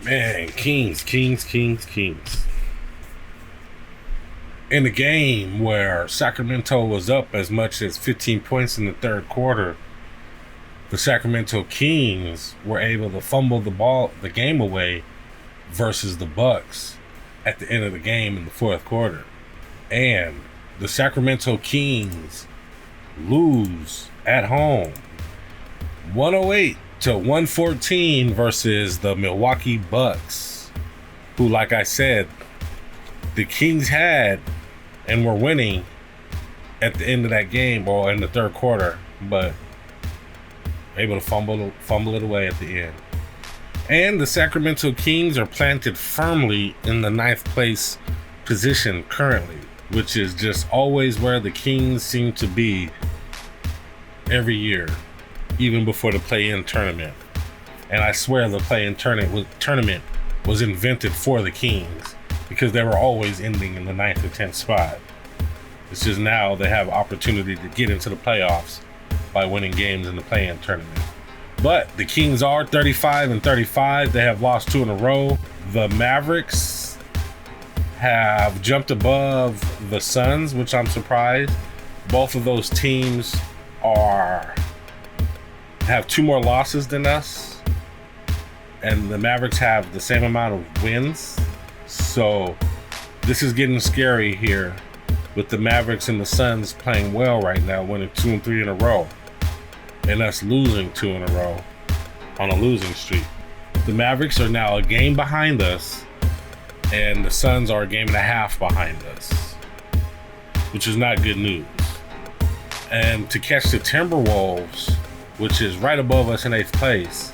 Man, Kings. In the game where Sacramento was up as much as 15 points in the third quarter, the Sacramento Kings were able to fumble the game away versus the Bucks at the end of the game in the fourth quarter. And the Sacramento Kings lose at home 108-114 versus the Milwaukee Bucks, who, like I said, the Kings had and were winning at the end of that game or in the third quarter, but able to fumble it away at the end. And the Sacramento Kings are planted firmly in the 9th place position currently, which is just always where the Kings seem to be every year, even before the play-in tournament. And I swear the play-in tournament was invented for the Kings, because they were always ending in the 9th or 10th spot. It's just now they have opportunity to get into the playoffs by winning games in the play-in tournament. But the Kings are 35-35. They have lost 2 in a row. The Mavericks have jumped above the Suns, which I'm surprised. Both of those teams have 2 more losses than us, and the Mavericks have the same amount of wins. So this is getting scary here with the Mavericks and the Suns playing well right now, winning 2 and 3 in a row, and us losing 2 in a row on a losing streak. The Mavericks are now a game behind us, and the Suns are a game and a half behind us, which is not good news. And to catch the Timberwolves, which is right above us in 8th place,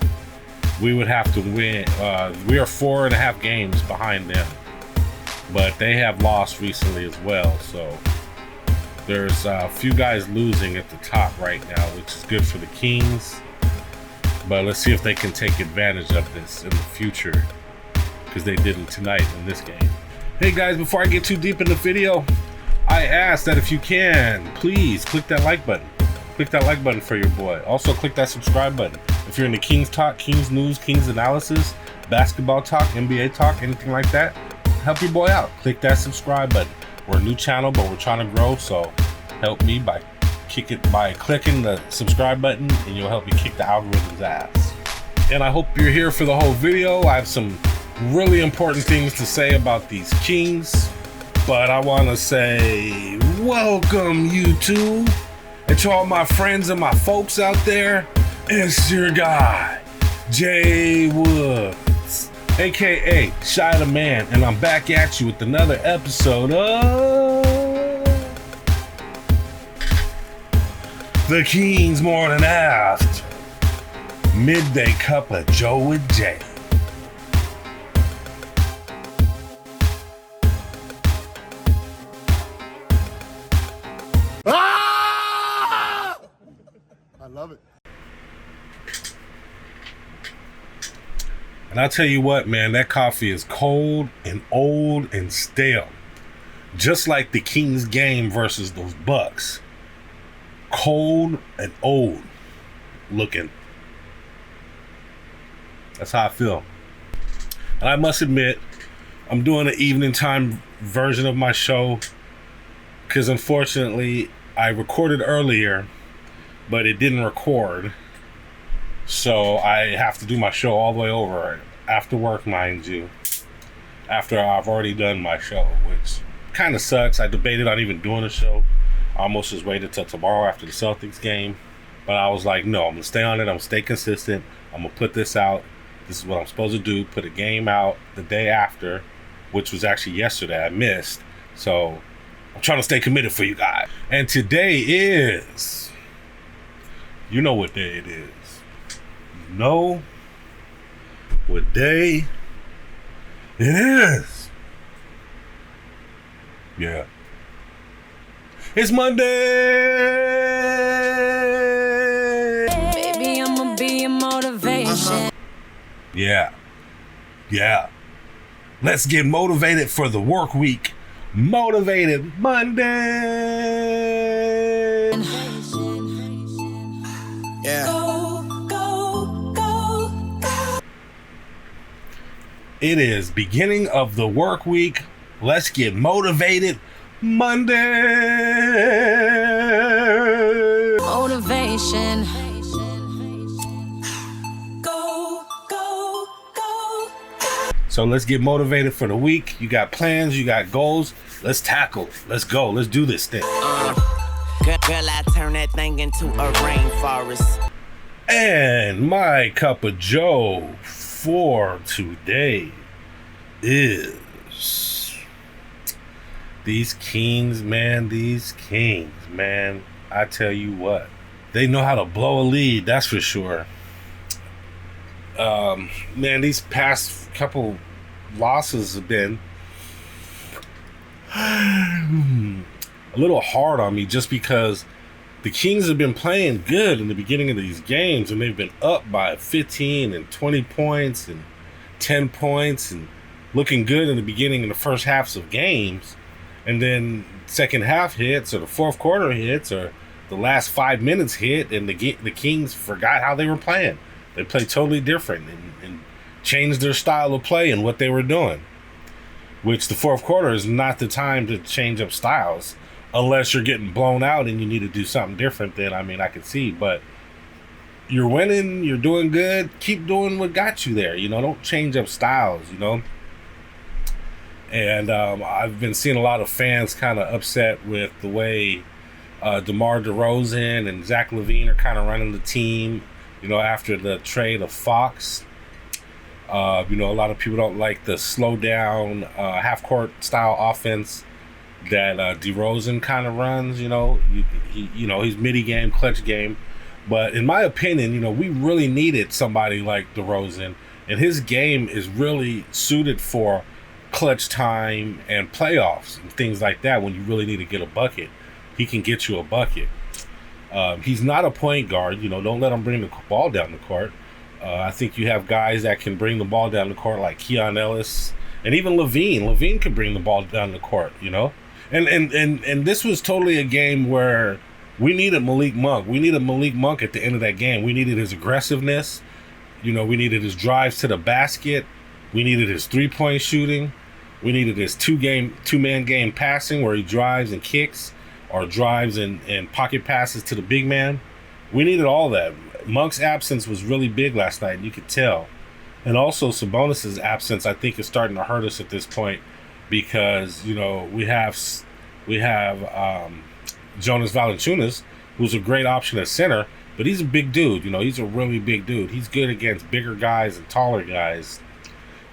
we would have to win. We are 4.5 games behind them, but they have lost recently as well. So there's a few guys losing at the top right now, which is good for the Kings. But let's see if they can take advantage of this in the future, because they didn't tonight in this game. Hey guys, before I get too deep in the video, I ask that if you can, please click that like button. Click that like button for your boy. Also click that subscribe button. If you're into Kings talk, Kings news, Kings analysis, basketball talk, NBA talk, anything like that, help your boy out. Click that subscribe button. We're a new channel, but we're trying to grow, so help me by clicking the subscribe button, and you'll help me kick the algorithm's ass. And I hope you're here for the whole video. I have some really important things to say about these Kings, but I want to say welcome YouTube, and to all my friends and my folks out there. It's your guy, Jay Woods, aka Shy the Man, and I'm back at you with another episode of The Kings Morning Aft Midday Cup of Joe with Jay. I love it. And I'll tell you what, man, that coffee is cold and old and stale. Just like the Kings game versus those Bucks. Cold and old looking. That's how I feel. And I must admit, I'm doing an evening time version of my show, because unfortunately I recorded earlier, but it didn't record. So I have to do my show all the way over after work, mind you, after I've already done my show, which kind of sucks. I debated on even doing a show. I almost just waited till tomorrow after the Celtics game, but I was like, no, I'm gonna stay on it. I'm gonna stay consistent. I'm gonna put this out. This is what I'm supposed to do. Put a game out the day after, which was actually yesterday. I missed. So I'm trying to stay committed for you guys. And today is, you know what day it is. You know what day it is. Yeah. It's Monday. Baby, I'ma be your motivation. Yeah. Let's get motivated for the work week. Motivated Monday. Yeah. It is beginning of the work week. Let's get motivated Monday. Motivation. So let's get motivated for the week. You got plans, you got goals. Let's tackle. Let's go. Let's do this thing. Girl, I turn that thing into a rainforest. And my cup of joe for today is these Kings, man. I tell you what, they know how to blow a lead, that's for sure. Man, these past couple losses have been a little hard on me, just because the Kings have been playing good in the beginning of these games, and they've been up by 15 and 20 points and 10 points and looking good in the beginning and the first halves of games. And then second half hits, or the fourth quarter hits, or the last 5 minutes hit, and the Kings forgot how they were playing. They played totally different and changed their style of play and what they were doing, which the fourth quarter is not the time to change up styles unless you're getting blown out and you need to do something different. Then, I can see, but you're winning, you're doing good, keep doing what got you there. Don't change up styles, And I've been seeing a lot of fans kind of upset with the way DeMar DeRozan and Zach LaVine are kind of running the team, after the trade of Fox. A lot of people don't like the slow down half-court style offense that DeRozan kind of runs. He's midi-game, clutch game. But in my opinion, we really needed somebody like DeRozan, and his game is really suited for clutch time and playoffs and things like that. When you really need to get a bucket, he can get you a bucket. He's not a point guard. Don't let him bring the ball down the court. I think you have guys that can bring the ball down the court, like Giannis and even LaVine. LaVine could bring the ball down the court, And this was totally a game where we needed Malik Monk. We needed Malik Monk at the end of that game. We needed his aggressiveness. We needed his drives to the basket. We needed his three-point shooting. We needed his two-man game passing, where he drives and kicks, or drives and pocket passes to the big man. We needed all that. Monk's absence was really big last night, and you could tell. And also Sabonis's absence, I think, is starting to hurt us at this point, because we have Jonas Valanciunas, who's a great option at center, but he's a big dude. He's a really big dude. He's good against bigger guys and taller guys,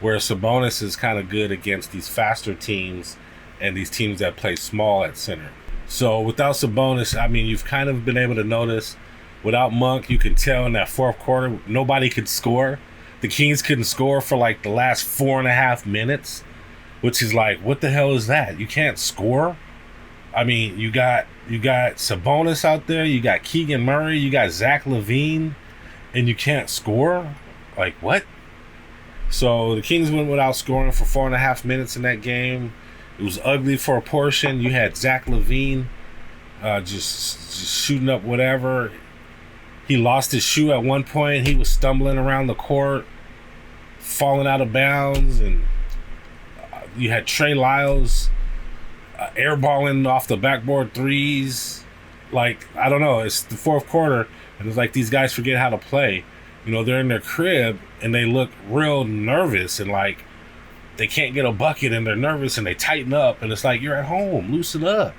whereas Sabonis is kind of good against these faster teams and these teams that play small at center. So without Sabonis, you've kind of been able to notice, without Monk, you can tell in that fourth quarter, nobody could score. The Kings couldn't score for like the last 4.5 minutes, which is like, what the hell is that? You can't score? You got Sabonis out there, you got Keegan Murray, you got Zach LaVine, and you can't score? Like, what? So the Kings went without scoring for 4.5 minutes in that game. It was ugly for a portion. You had Zach LaVine just shooting up whatever. He lost his shoe at one point. He was stumbling around the court, falling out of bounds, and you had Trey Lyles airballing off the backboard threes. Like, I don't know. It's the fourth quarter, and it's like these guys forget how to play. They're in their crib, and they look real nervous, and like they can't get a bucket, and they're nervous, and they tighten up, and it's like, you're at home, loosen up.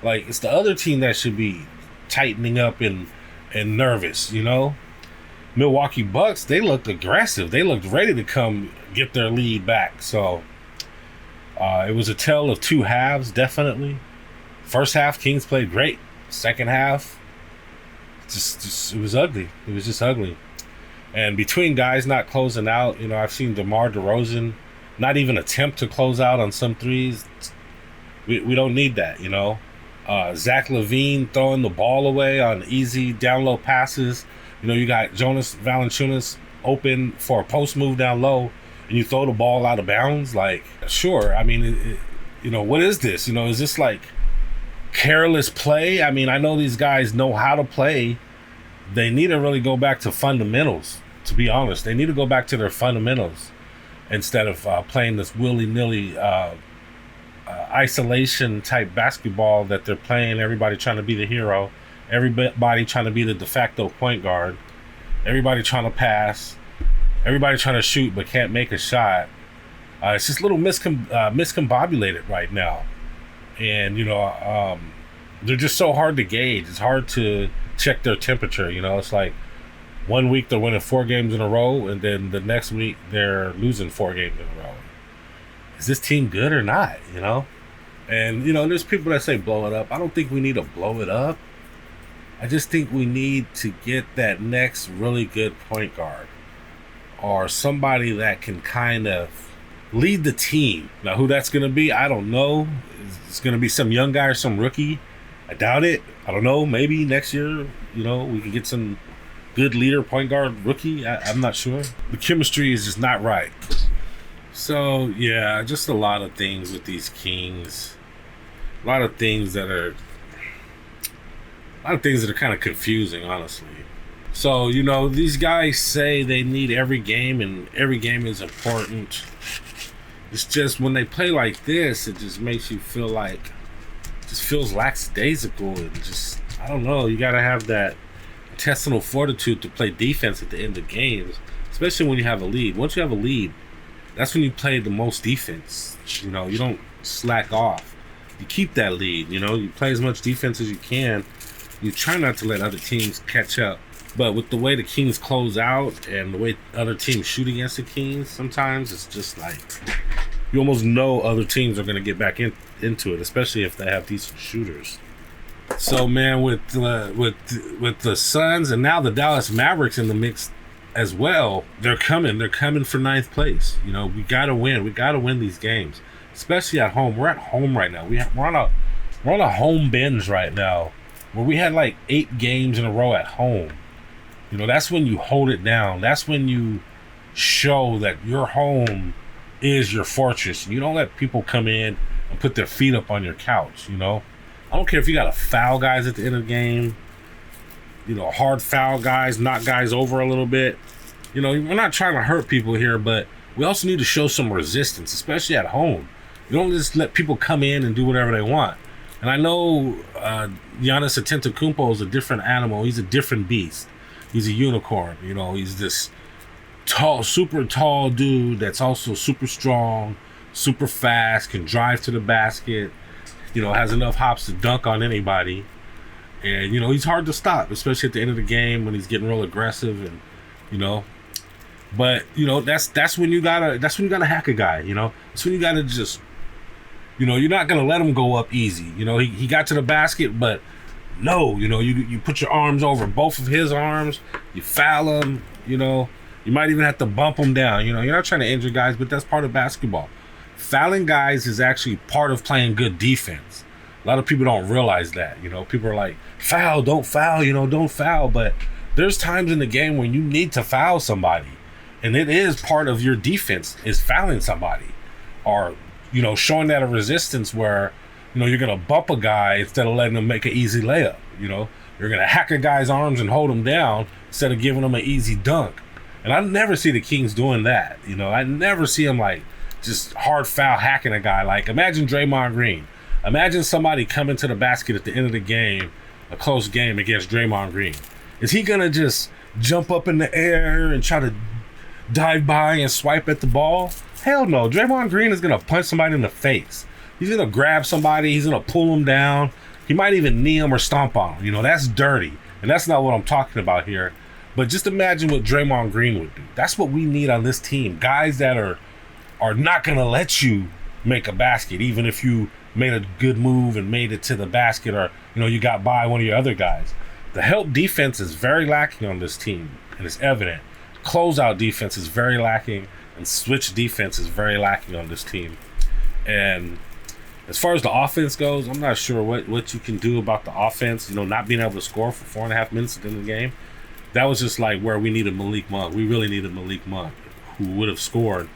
Like, it's the other team that should be tightening up and nervous. Milwaukee Bucks, they looked aggressive. They looked ready to come get their lead back. So it was a tale of two halves, definitely. First half, Kings played great. Second half, just it was ugly. It was just ugly. And between guys not closing out, I've seen DeMar DeRozan not even attempt to close out on some threes. We don't need that, Zach LaVine throwing the ball away on easy down low passes. You got Jonas Valanciunas open for a post move down low, and you throw the ball out of bounds. Like, sure. What is this? Is this like careless play? I know these guys know how to play. They need to really go back to fundamentals, to be honest. They need to go back to their fundamentals. instead of playing this willy-nilly isolation type basketball that they're playing. Everybody trying to be the hero, everybody trying to be the de facto point guard, everybody trying to pass, everybody trying to shoot but can't make a shot. It's just a little miscombobulated right now, and they're just so hard to gauge. It's hard to check their temperature. It's like 1 week they're winning 4 games in a row, and then the next week they're losing 4 games in a row. Is this team good or not? And there's people that say blow it up. I don't think we need to blow it up. I just think we need to get that next really good point guard, or somebody that can kind of lead the team. Now, who that's going to be, I don't know. It's going to be some young guy or some rookie. I doubt it. I don't know. Maybe next year, we can get some good leader, point guard, rookie. I'm not sure. The chemistry is just not right. So, yeah, just a lot of things with these Kings. A lot of things that are kind of confusing, honestly. So, these guys say they need every game, and every game is important. It's just when they play like this, it just makes you feel like, just feels lackadaisical, and just, I don't know, you got to have that intestinal fortitude to play defense at the end of games, especially when you have a lead. Once you have a lead, that's when you play the most defense. You don't slack off. You keep that lead, you play as much defense as you can. You try not to let other teams catch up. But with the way the Kings close out and the way other teams shoot against the Kings, sometimes it's just like you almost know other teams are going to get back into it, especially if they have decent shooters. So, man, with the Suns and now the Dallas Mavericks in the mix as well, they're coming for 9th place. We got to win. We got to win these games, especially at home. We're at home right now. We're on a home binge right now, where we had like 8 games in a row at home. That's when you hold it down. That's when you show that your home is your fortress. You don't let people come in and put their feet up on your couch. I don't care if you got to foul guys at the end of the game. Hard foul guys, knock guys over a little bit. We're not trying to hurt people here, but we also need to show some resistance, especially at home. You don't just let people come in and do whatever they want. And I know Giannis Antetokounmpo is a different animal. He's a different beast. He's a unicorn. He's this tall, super tall dude that's also super strong, super fast, can drive to the basket, has enough hops to dunk on anybody. And, he's hard to stop, especially at the end of the game when he's getting real aggressive and, but, that's when you gotta hack a guy, That's when you gotta just, you're not gonna let him go up easy. He got to the basket, but no, you put your arms over both of his arms, you foul him, you might even have to bump him down. You're not trying to injure guys, but that's part of basketball. Fouling guys is actually part of playing good defense. A lot of people don't realize that. People are like, foul, don't foul, don't foul. But there's times in the game when you need to foul somebody, and it is part of your defense is fouling somebody, or showing that a resistance where you're gonna bump a guy instead of letting him make an easy layup. You're gonna hack a guy's arms and hold him down instead of giving him an easy dunk. And I never see the Kings doing that. I never see them like just hard foul hacking a guy. Like, imagine Draymond Green. Imagine somebody coming to the basket at the end of the game, a close game against Draymond Green. Is he gonna just jump up in the air and try to dive by and swipe at the ball? Hell no. Draymond Green is gonna punch somebody in the face. He's gonna grab somebody. He's gonna pull him down. He might even knee him or stomp on him. That's dirty, and that's not what I'm talking about here. But just imagine what Draymond Green would do. That's what we need on this team. Guys that are not gonna let you make a basket, even if you made a good move and made it to the basket, or you got by one of your other guys. The help defense is very lacking on this team, and it's evident. Closeout defense is very lacking, and switch defense is very lacking on this team. And as far as the offense goes, I'm not sure what you can do about the offense. Not being able to score for 4.5 minutes at the end of the game. That was just like where we needed Malik Monk. We really needed Malik Monk, who would have scored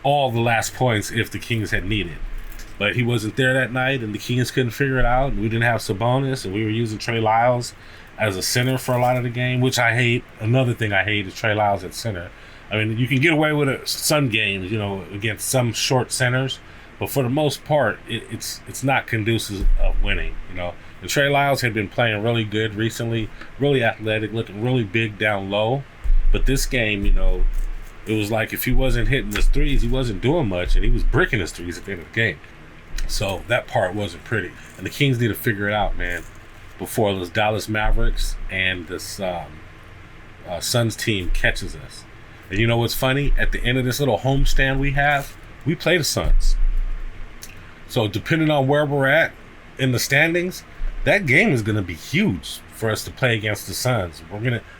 all the last points if the Kings had needed. But he wasn't there that night, and the Kings couldn't figure it out. And we didn't have Sabonis, and we were using Trey Lyles as a center for a lot of the game, which I hate. Another thing I hate is Trey Lyles at center. I mean, you can get away with it some games, you know, against some short centers, but for the most part, it's not conducive of winning, you know. And Trey Lyles had been playing really good recently, really athletic, looking really big down low. But this game, you know, it was like if he wasn't hitting his threes, he wasn't doing much, and he was bricking his threes at the end of the game. So that part wasn't pretty. And the Kings need to figure it out, man, before those Dallas Mavericks and this Suns team catches us. And you know what's funny? At the end of this little homestand we have, we play the Suns. So depending on where we're at in the standings, that game is going to be huge for us to play against the Suns.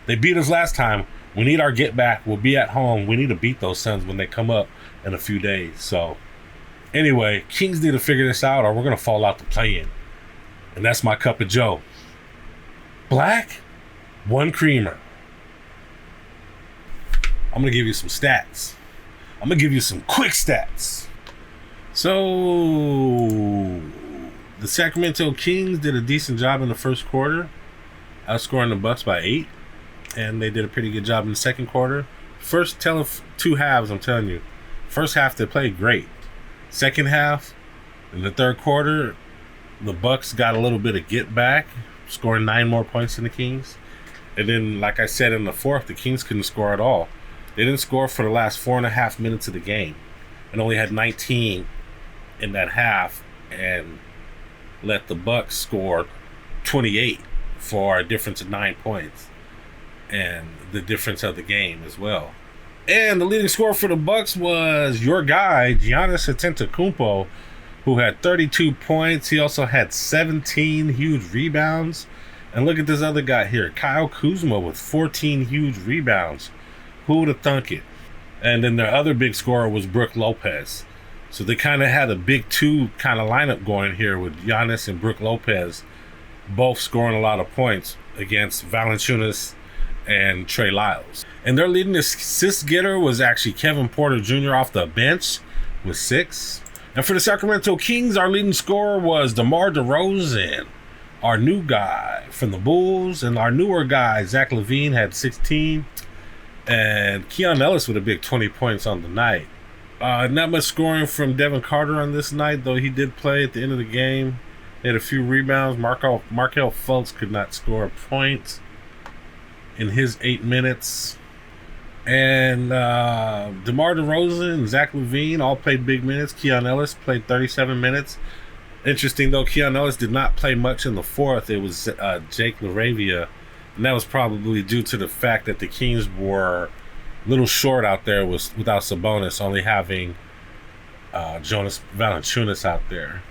They beat us last time. We need our get back. We'll be at home. We need to beat those Suns when they come up in a few days. So anyway, Kings need to figure this out or we're going to fall out the play-in. And that's my cup of joe. Black, 1 creamer. I'm going to give you some stats. I'm going to give you some quick stats. So the Sacramento Kings did a decent job in the first quarter, outscoring the Bucks by 8, and they did a pretty good job in the second quarter. First 2 halves, I'm telling you. First half they played great. Second half, in the third quarter, the Bucks got a little bit of get back, scoring 9 more points than the Kings. And then, like I said, in the fourth, the Kings couldn't score at all. They didn't score for the last 4.5 minutes of the game, and only had 19 in that half, and let the Bucks score 28 for a difference of 9 points, and the difference of the game as well. And the leading scorer for the Bucks was your guy, GIANNIS ANTETOKOUNMPO, who had 32 points. He also had 17 huge rebounds. And look at this other guy here, Kyle Kuzma, with 14 huge rebounds. Who would have thunk it? And then their other big scorer was Brook Lopez. So they kind of had a big 2 kind of lineup going here with Giannis and Brook Lopez, both scoring a lot of points against Valanciunas and Trey Lyles. And their leading assist getter was actually Kevin Porter Jr. off the bench with 6. And for the Sacramento Kings, our leading scorer was DeMar DeRozan, our new guy from the Bulls, and our newer guy, Zach LaVine, had 16. And Keon Ellis with a big 20 points on the night. Not much scoring from Devin Carter on this night, though he did play at the end of the game. He had a few rebounds. Markelle Fultz could not score a point in his 8 minutes. And DeMar DeRozan and Zach LaVine all played big minutes. Keon Ellis played 37 minutes. Interesting, though, Keon Ellis did not play much in the fourth. It was Jake LaRavia. And that was probably due to the fact that the Kings were a little short out there without Sabonis, only having Jonas Valanciunas out there.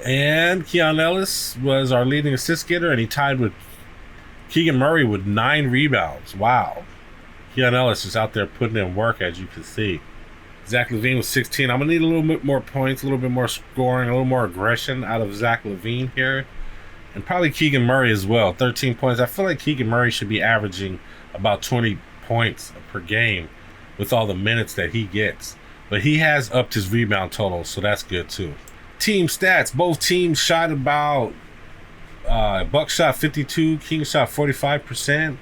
And Keon Ellis was our leading assist getter, and he tied with Keegan Murray with 9 rebounds. Wow. Keon Ellis is out there putting in work, as you can see. Zach LaVine was 16. I'm going to need a little bit more points, a little bit more scoring, a little more aggression out of Zach LaVine here. And probably Keegan Murray as well, 13 points. I feel like Keegan Murray should be averaging about 20 points per game with all the minutes that he gets. But he has upped his rebound total, so that's good too. Team stats, both teams shot about, Bucks shot 52, Kings shot 45%.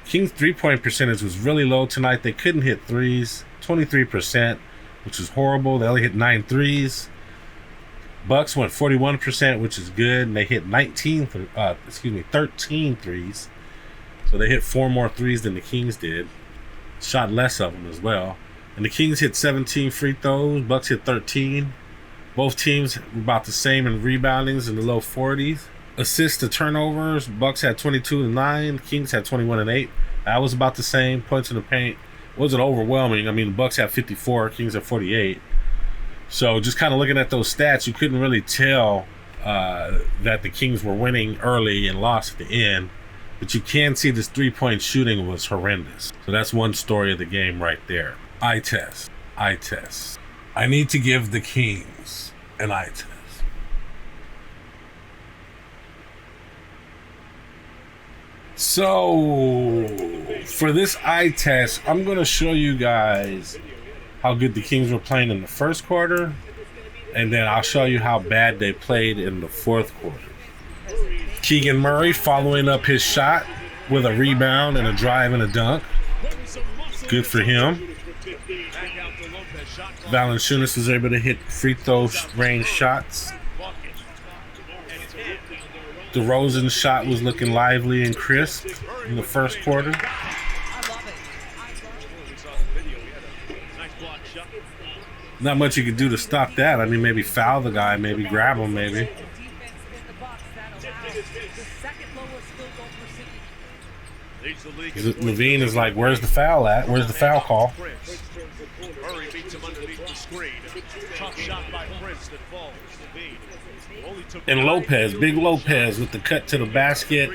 Kings 3-point percentage was really low tonight. They couldn't hit threes, 23%, which is horrible. They only hit 9 threes. Bucks went 41%, which is good, and they hit 13 threes. So they hit 4 more threes than the Kings did. Shot less of them as well. And the Kings hit 17 free throws. Bucks hit 13. Both teams were about the same in reboundings in the low 40s. Assists to turnovers, Bucks had 22-9. Kings had 21-8. That was about the same. Points in the paint wasn't overwhelming. I mean, the Bucks had 54. Kings had 48. So just kind of looking at those stats, you couldn't really tell that the Kings were winning early and lost at the end. But you can see this 3-point shooting was horrendous. So that's one story of the game right there. Eye test. I need to give the Kings an eye test. So for this eye test, I'm going to show you guys how good the Kings were playing in the first quarter, and then I'll show you how bad they played in the fourth quarter. Keegan Murray following up his shot with a rebound and a drive and a dunk. Good for him. Valanciunas was able to hit free throw range shots. DeRozan's shot was looking lively and crisp in the first quarter. Not much you could do to stop that. I mean, maybe foul the guy, maybe grab him, maybe. Levine is like, where's the foul at? Where's the foul call? Murray beats him underneath the screen. Tough shot by Prince that falls. And Lopez, big Lopez with the cut to the basket.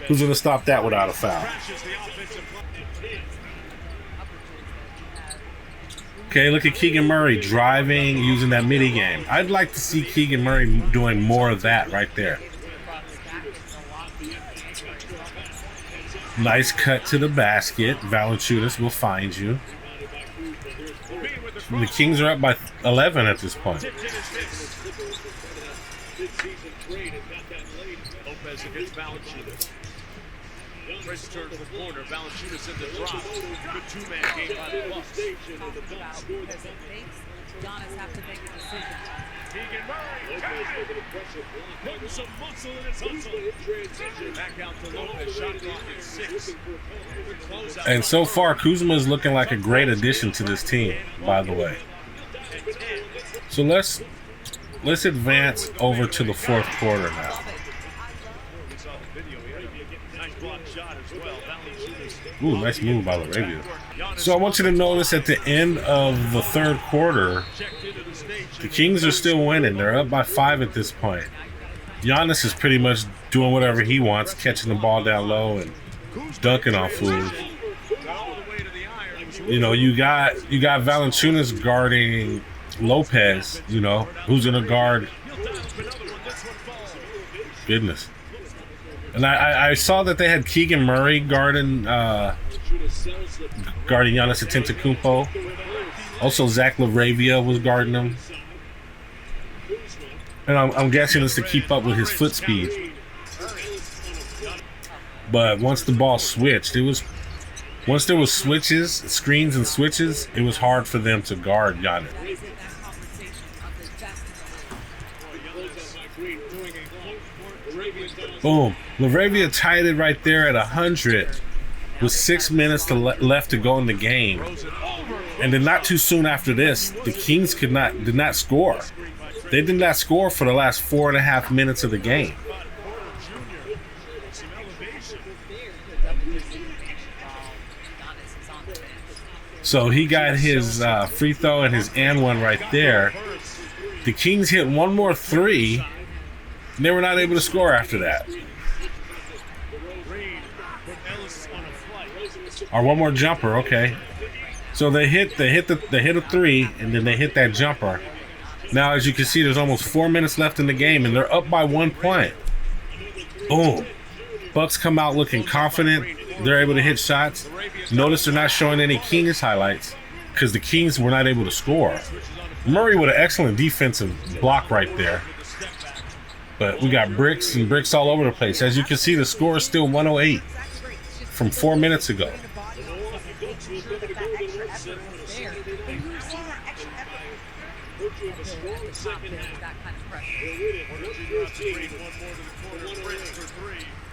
Who's going to stop that without a foul? Okay, look at Keegan Murray driving, using that midi game. I'd like to see Keegan Murray doing more of that right there. Nice cut to the basket. Valanciunas will find you. The Kings are up by 11 at this point. Lopez against Valanciunas. Prince turns the corner. Valanciunas in the drop. Good two-man game by the Bucks. Giannis have to make a decision. Keegan Murray putting some muscle in his hustle. Back out to Lopez. Shot clock at 6. And so far, Kuzma is looking like a great addition to this team, by the way. So let's advance over to the fourth quarter now. Ooh, nice move by LaRavia. So I want you to notice at the end of the third quarter, the Kings are still winning. They're up by 5 at this point. Giannis is pretty much doing whatever he wants, catching the ball down low and dunking on fools. You know, you got Valanciunas guarding Lopez, you know, who's gonna guard. Goodness. And I saw that they had Keegan Murray guarding Giannis Antetokounmpo. Also, Zach LaRavia was guarding him. And I'm guessing it's to keep up with his foot speed. But once the ball switched, once there was switches, screens and switches, it was hard for them to guard Giannis. Boom. LaRavia tied it right there at 100 with 6 minutes left to go in the game. And then not too soon after this, the Kings did not score. They did not score for the last 4.5 minutes of the game. So he got his free throw and his and one right there. The Kings hit one more three, and they were not able to score after that. Or one more jumper, okay. So they hit a three, and then they hit that jumper. Now, as you can see, there's almost 4 minutes left in the game, and they're up by 1 point. Boom. Bucks come out looking confident. They're able to hit shots. Notice they're not showing any Kings highlights because the Kings were not able to score. Murray with an excellent defensive block right there. But we got bricks and bricks all over the place. As you can see, the score is still 108 from 4 minutes ago.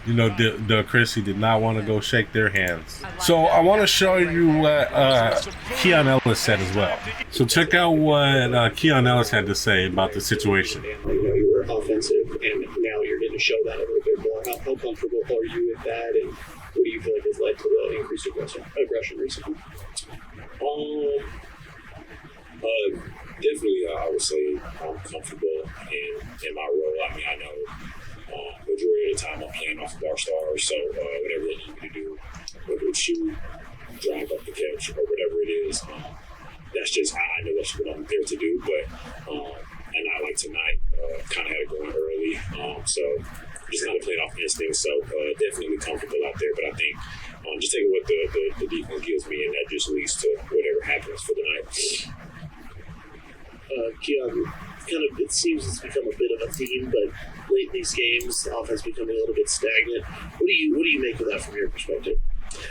You know, Chrissy did not want to go shake their hands. So I want to show you what Keon Ellis said as well. So check out what Keon Ellis had to say about the situation. You know, you were offensive, and now you're getting to show that a little bit more. How comfortable are you with that, and what do you feel like has led to the increased aggression recently? Definitely, I would say I'm comfortable in my role. I mean, I know majority of the time I'm playing off of our stars, so whatever they need me to do, whether it's shoot, drive up the catch, or whatever it is, that's just, I know that's what I'm there to do. But, and I like tonight, kind of had it going early, so just kind of playing off instincts, so definitely comfortable out there. But I think just taking what the defense gives me, and that just leads to whatever happens for the night. Keon, it seems it's become a bit of a theme, but late in these games, the offense becoming a little bit stagnant. What do you make of that from your perspective?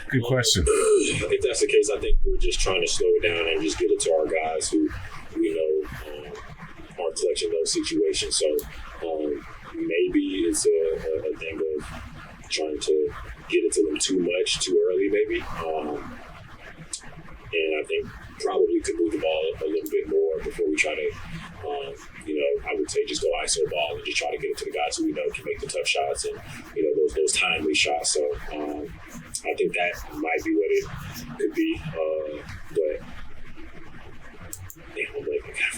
Good question. If that's the case, I think we're just trying to slow it down and just get it to our guys who we know are clutching those situations. So maybe it's a thing of trying to get it to them too much, too early, maybe. And I think probably could move the ball a little bit more before we try to, I would say just go ISO ball and just try to get it to the guys who we know can make the tough shots and, those timely shots. So I think that might be what it could be. But I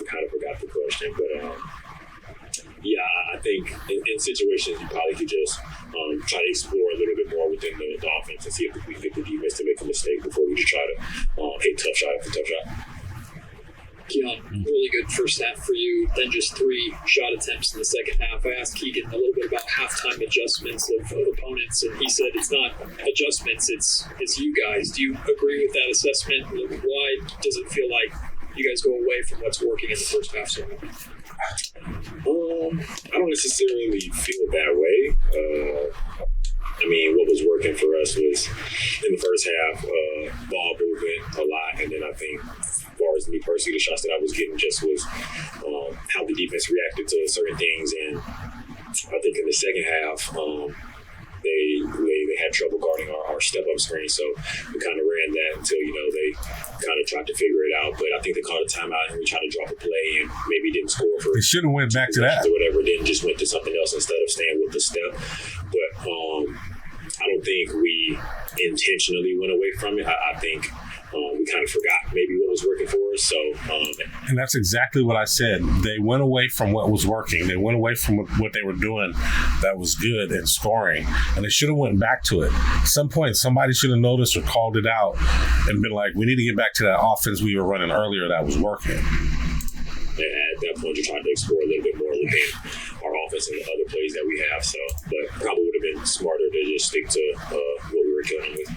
kind of forgot the question. But yeah, I think in situations you probably could just try to explore a little bit more within the offense and see if we can get the defense to make a mistake before we just try to hit tough shot after tough shot. Keon, really good first half for you, then just 3 shot attempts in the second half. I asked Keegan a little bit about halftime adjustments of opponents, and he said it's not adjustments, it's you guys. Do you agree with that assessment? Why does it feel like you guys go away from what's working in the first half so much? I don't necessarily feel that way. What was working for us was in the first half, ball movement a lot, and then I think as far as me personally, the shots that I was getting just was how the defense reacted to certain things, and I think in the second half, they had trouble guarding our step-up screen, so we kind of ran that until, they kind of tried to figure it out, but I think they called a timeout and we tried to drop a play and maybe didn't score for They should have went back to that. Or whatever, then just went to something else instead of staying with the step. But I don't think we intentionally went away from it. I think we kind of forgot maybe what was working for us. So, and that's exactly what I said. They went away from what was working. They went away from what they were doing that was good and scoring, and they should have went back to it. At some point, somebody should have noticed or called it out and been like, we need to get back to that offense we were running earlier that was working. At that point, you're trying to explore a little bit more within our offense and the other plays that we have. So, but probably would have been smarter to just stick to what we were killing with.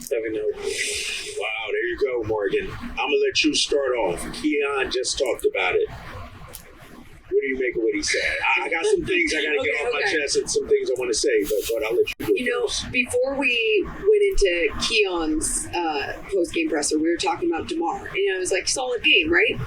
Wow, there you go, Morgan. I'm going to let you start off. Keon just talked about it. What do you make of what he said? I got some things I got to get off my chest and some things I want to say, but I'll let you go first. Before we went into Keon's post-game presser, we were talking about DeMar. It was like, solid game, right?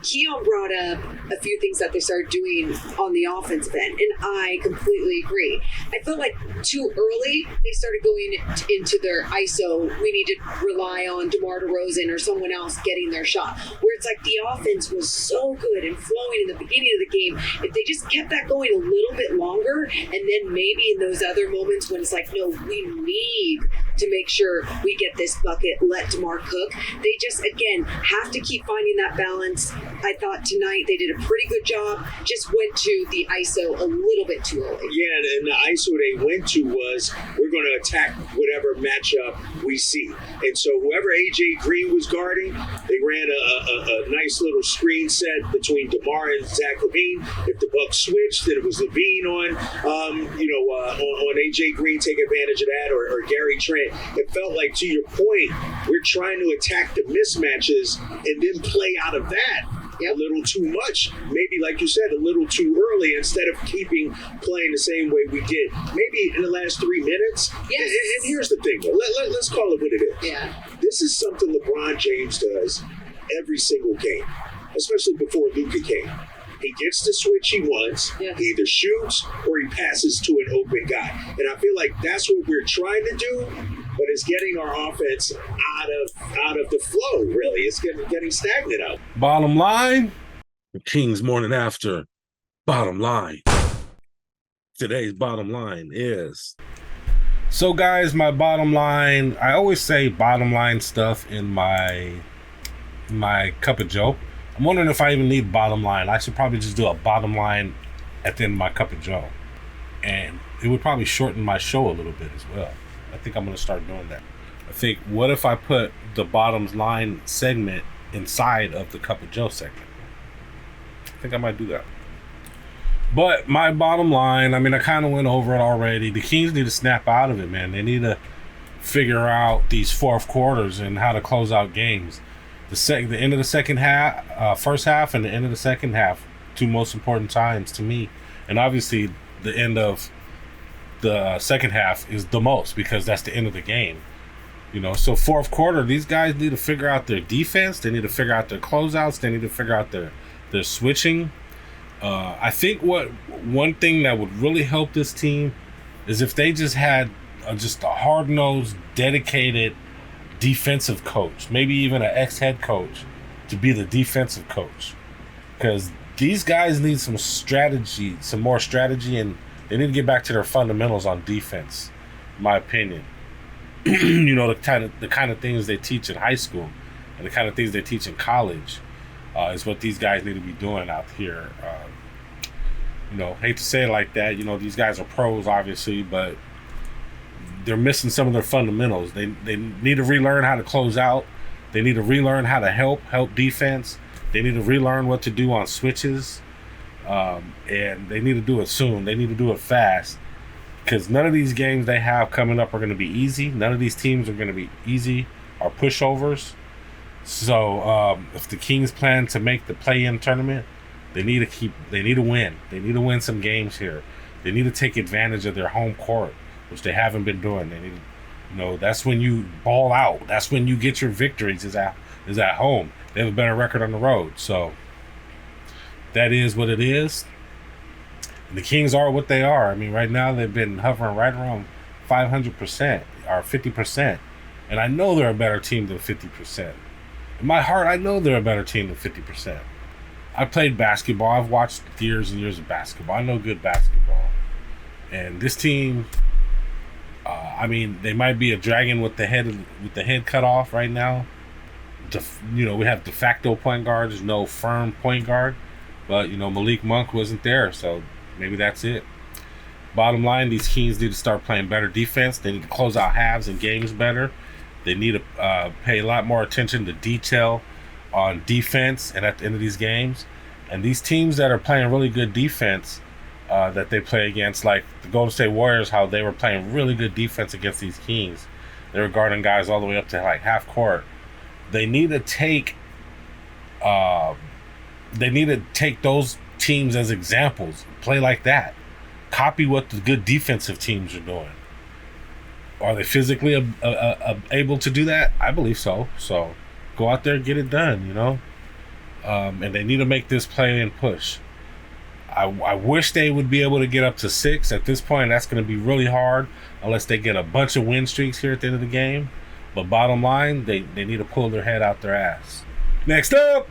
Keon brought up a few things that they started doing on the offensive end, and I completely agree. I felt like too early they started going into their ISO. We need to rely on DeMar DeRozan or someone else getting their shot. Where it's like the offense was so good and flowing in the beginning of the game. If they just kept that going a little bit longer, and then maybe in those other moments when it's like, no, we need to make sure we get this bucket, let DeMar cook. They just, again, have to keep finding that balance. I thought tonight they did a pretty good job. Just went to the ISO a little bit too early. Yeah, and the ISO they went to was, we're going to attack whatever matchup we see. And so whoever AJ Green was guarding, they ran a nice little screen set between DeMar and Zach LaVine. If the Bucks switched, then it was LaVine on AJ Green, take advantage of that, or Gary Trent. It felt like, to your point, we're trying to attack the mismatches and then play out of that. A little too much, maybe like you said, a little too early, instead of playing the same way we did maybe in the last 3 minutes. Yes. And here's the thing, let's call it what it is. Yeah. This is something LeBron James does every single game, especially before Luka came. He gets the switch he wants. Yeah. He either shoots or he passes to an open guy. And I feel like that's what we're trying to do, but it's getting our offense out of the flow, really. It's getting stagnant out. Bottom line, the Kings morning after. Bottom line. Today's bottom line is... So, guys, my bottom line, I always say bottom line stuff in my Cup of Joe. I'm wondering if I even need bottom line. I should probably just do a bottom line at the end of my Cup of Joe. And it would probably shorten my show a little bit as well. I think I'm going to start doing that. I think, what if I put the bottom line segment inside of the Cup of Joe segment? I think I might do that. But my bottom line, I kind of went over it already. The Kings need to snap out of it, man. They need to figure out these fourth quarters and how to close out games. The end of the second half, first half, and the end of the second half two most important times to me. And obviously the end of the second half is the most, because that's the end of the game. So fourth quarter, these guys need to figure out their defense. They need to figure out their closeouts. They need to figure out their switching. I think one thing that would really help this team is if they just had just a hard-nosed, dedicated defensive coach, maybe even an ex-head coach to be the defensive coach, because these guys need some more strategy, and they need to get back to their fundamentals on defense, in my opinion. The kind of things they teach in high school and the kind of things they teach in college is what these guys need to be doing out here. Hate to say it like that. These guys are pros, obviously, but they're missing some of their fundamentals. They need to relearn how to close out. They need to relearn how to help defense. They need to relearn what to do on switches. And they need to do it soon. They need to do it fast, because none of these games they have coming up are going to be easy. None of these teams are going to be easy or pushovers. So if the Kings plan to make the play-in tournament, they need to win. They need to win some games here. They need to take advantage of their home court, which they haven't been doing. They need that's when you ball out. That's when you get your victories is at home. They have a better record on the road. So that is what it is. And the Kings are what they are. I mean, right now they've been hovering right around 500% or 50%. And I know they're a better team than 50%. In my heart, I know they're a better team than 50%. I played basketball. I've watched years and years of basketball. I know good basketball. And this team, they might be a dragon with the head cut off right now. We have de facto point guard. There's no firm point guard. But, Malik Monk wasn't there, so maybe that's it. Bottom line, these Kings need to start playing better defense. They need to close out halves and games better. They need to pay a lot more attention to detail on defense and at the end of these games. And these teams that are playing really good defense that they play against, like the Golden State Warriors, how they were playing really good defense against these Kings. They were guarding guys all the way up to like half court. They need to take those teams as examples. Play like that. Copy what the good defensive teams are doing. Are they physically able to do that? I believe so. So go out there and get it done, and they need to make this play and push. I wish they would be able to get up to 6 at this point. That's going to be really hard unless they get a bunch of win streaks here at the end of the game. But bottom line, they need to pull their head out their ass. Next up,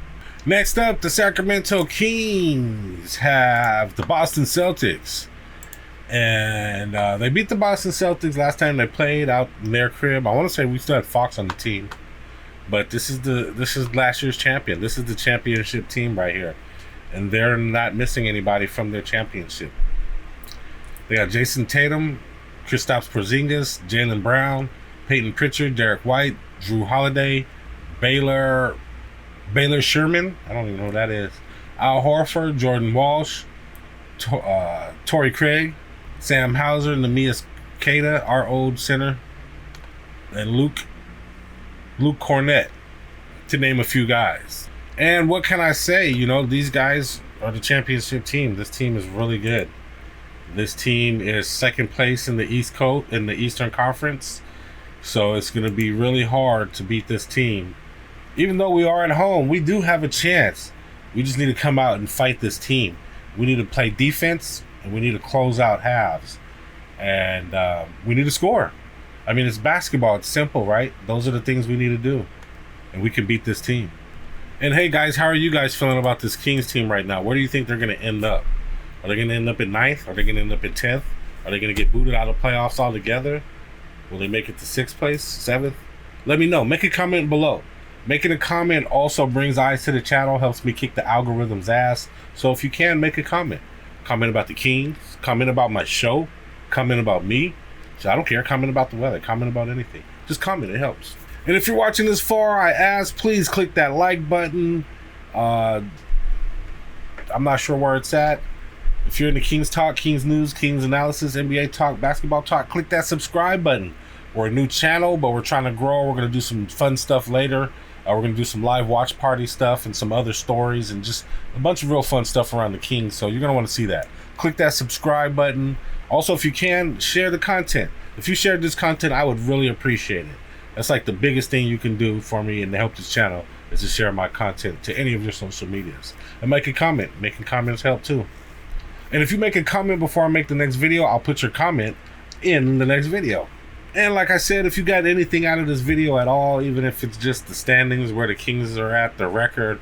the Sacramento Kings have the Boston Celtics. And they beat the Boston Celtics last time they played out in their crib. I want to say we still had Fox on the team. But this is last year's champion. This is the championship team right here. And they're not missing anybody from their championship. They got Jason Tatum, Kristaps Porzingis, Jaylen Brown, Peyton Pritchard, Derek White, Drew Holiday, Baylor Sherman, I don't even know who that is, Al Horford, Jordan Walsh, Torrey Craig, Sam Hauser, Neemias Queta, our old center, and Luke Cornett, to name a few guys. And what can I say? These guys are the championship team. This team is really good. This team is second place in the East Coast, in the Eastern Conference. So it's going to be really hard to beat this team. Even though we are at home, we do have a chance. We just need to come out and fight this team. We need to play defense, and we need to close out halves. And we need to score. I mean, it's basketball. It's simple, right? Those are the things we need to do. And we can beat this team. And hey, guys, how are you guys feeling about this Kings team right now? Where do you think they're going to end up? Are they going to end up in 9th? Are they going to end up in 10th? Are they going to get booted out of playoffs altogether? Will they make it to 6th place, 7th? Let me know. Make a comment below. Making a comment also brings eyes to the channel, helps me kick the algorithm's ass. So if you can, make a comment. Comment about the Kings. Comment about my show. Comment about me. So I don't care. Comment about the weather. Comment about anything. Just comment. It helps. And if you're watching this far, I ask, please click that like button. I'm not sure where it's at. If you're into Kings Talk, Kings News, Kings Analysis, NBA Talk, Basketball Talk, click that subscribe button. We're a new channel, but we're trying to grow. We're going to do some fun stuff later. We're gonna do some live watch party stuff and some other stories and just a bunch of real fun stuff around the Kings. So you're gonna want to see that. Click that subscribe button. Also, if you can, share the content. If you shared this content, I would really appreciate it. That's like the biggest thing you can do for me and to help this channel is to share my content to any of your social medias. And make a comment. Making comments help too. And if you make a comment before I make the next video, I'll put your comment in the next video. And like I said, if you got anything out of this video at all, even if it's just the standings, where the Kings are at, the record,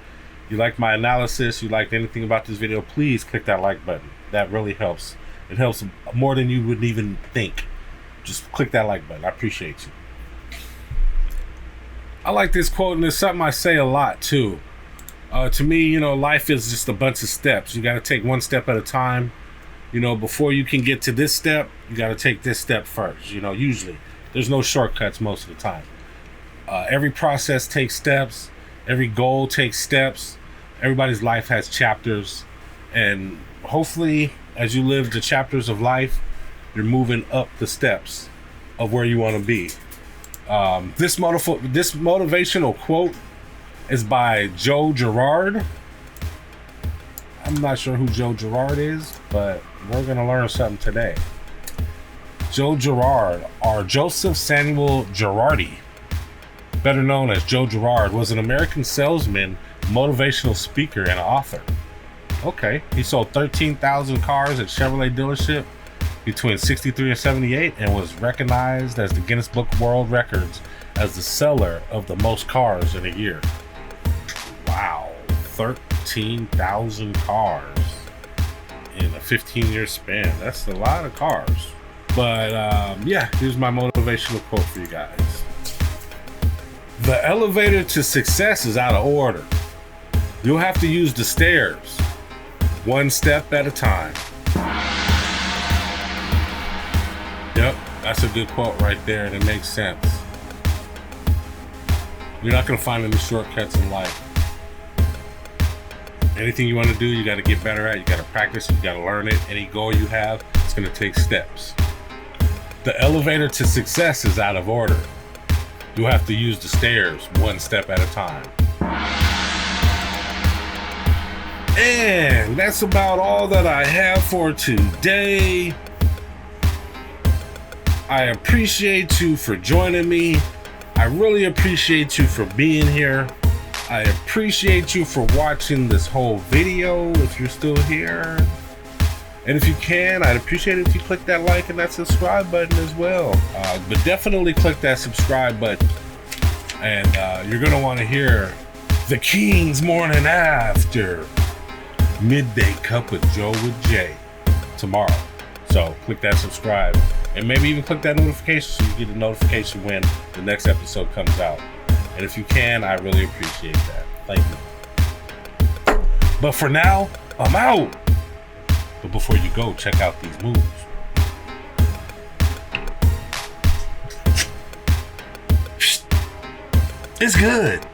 you like my analysis, you liked anything about this video, please click that like button. That really helps. It helps more than you would even think. Just click that like button. I appreciate you. I like this quote, and it's something I say a lot too. To me, you know, life is just a bunch of steps. You got to take one step at a time. You know, before you can get to this step, you got to take this step first. You know, usually there's no shortcuts most of the time. Every process takes steps. Every goal takes steps. Everybody's life has chapters. And hopefully, as you live the chapters of life, you're moving up the steps of where you want to be. This motivational quote is by Joe Girard. I'm not sure who Joe Girard is, but we're going to learn something today. Joe Girard, or Joseph Samuel Girardi, better known as Joe Girard, was an American salesman, motivational speaker, and author. Okay, he sold 13,000 cars at Chevrolet dealership between 63 and 78 and was recognized as the Guinness Book of World Records as the seller of the most cars in a year. Wow, 13,000 cars in a 15-year span. That's a lot of cars. But yeah, here's my motivational quote for you guys. The elevator to success is out of order. You'll have to use the stairs, one step at a time. Yep, that's a good quote right there, and it makes sense. You're not going to find any shortcuts in life. Anything you want to do, you got to get better at. You got to practice. You got to learn it. Any goal you have, it's going to take steps. The elevator to success is out of order. You'll have to use the stairs, one step at a time. And that's about all that I have for today. I appreciate you for joining me. I really appreciate you for being here. I appreciate you for watching this whole video if you're still here. And if you can, I'd appreciate it if you click that like and that subscribe button as well. But definitely click that subscribe button. And you're gonna wanna hear the King's Morning After Midday Cup with Joe with Jay tomorrow. So click that subscribe and maybe even click that notification so you get a notification when the next episode comes out. And if you can, I really appreciate that. Thank you. But for now, I'm out. But before you go, check out these moves. It's good.